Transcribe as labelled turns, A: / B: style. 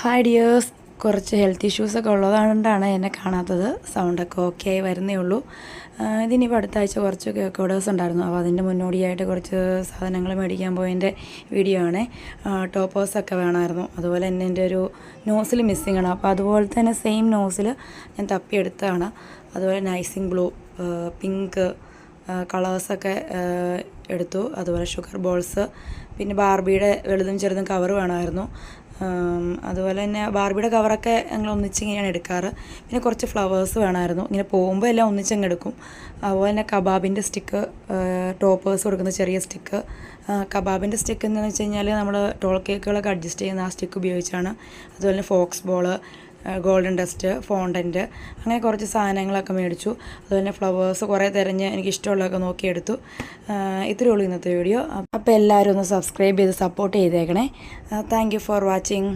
A: Hi dears, കുറച്ച് health ഇഷ്യൂസൊക്കെ ഉള്ളതുകൊണ്ടാണ് എന്നെ കാണാത്തത്. സൗണ്ടൊക്കെ ഓക്കെ ആയി വരുന്നേ ഉള്ളൂ. ഇതിനിപ്പോൾ അടുത്ത ആഴ്ച കുറച്ചൊക്കെ ഓർഡേഴ്സ് ഉണ്ടായിരുന്നു. അപ്പോൾ അതിൻ്റെ മുന്നോടിയായിട്ട് കുറച്ച് സാധനങ്ങൾ മേടിക്കാൻ പോയതിൻ്റെ വീഡിയോ ആണ്. ടോപ്പേഴ്സൊക്കെ വേണമായിരുന്നു. അതുപോലെ തന്നെ എൻ്റെ ഒരു നോസിൽ മിസ്സിംഗ് ആണ്. അപ്പോൾ അതുപോലെ തന്നെ സെയിം നോസിൽ ഞാൻ തപ്പിയെടുത്തതാണ്. അതുപോലെ നൈസിങ് ബ്ലൂ, പിങ്ക് കളേഴ്സൊക്കെ എടുത്തു. അതുപോലെ ഷുഗർ ബോൾസ്, പിന്നെ ബാർബിയുടെ വലുതും ചെറുതും കവർ വേണമായിരുന്നു. അതുപോലെ തന്നെ ബാർബിയുടെ കവറൊക്കെ ഞങ്ങൾ ഒന്നിച്ചിങ്ങനെയാണ് എടുക്കാറ്. പിന്നെ കുറച്ച് ഫ്ലവേഴ്സ് വേണമായിരുന്നു. ഇങ്ങനെ പോകുമ്പോൾ എല്ലാം ഒന്നിച്ചങ്ങ് എടുക്കും. അതുപോലെ തന്നെ കബാബിൻ്റെ സ്റ്റിക്ക്, ടോപ്പേഴ്സ് കൊടുക്കുന്ന ചെറിയ സ്റ്റിക്ക്. കബാബിൻ്റെ സ്റ്റിക്ക് എന്ന് വെച്ച് കഴിഞ്ഞാൽ നമ്മൾ ടോൾ കേക്കുകളൊക്കെ അഡ്ജസ്റ്റ് ചെയ്യുന്ന ആ സ്റ്റിക്ക് ഉപയോഗിച്ചാണ്. അതുപോലെ തന്നെ faux ball, golden dust, fondant, അങ്ങനെ കുറച്ച് സാധനങ്ങളൊക്കെ മേടിച്ചു. അതുപോലെ തന്നെ ഫ്ലവേഴ്സ് കുറേ തിരഞ്ഞ് എനിക്കിഷ്ടമുള്ളതൊക്കെ നോക്കിയെടുത്തു. ഇത്രയേ ഉള്ളൂ ഇന്നത്തെ വീഡിയോ. അപ്പോൾ എല്ലാവരും ഒന്ന് സബ്സ്ക്രൈബ് ചെയ്ത് സപ്പോർട്ട് ചെയ്തേക്കണേ. Thank you for watching.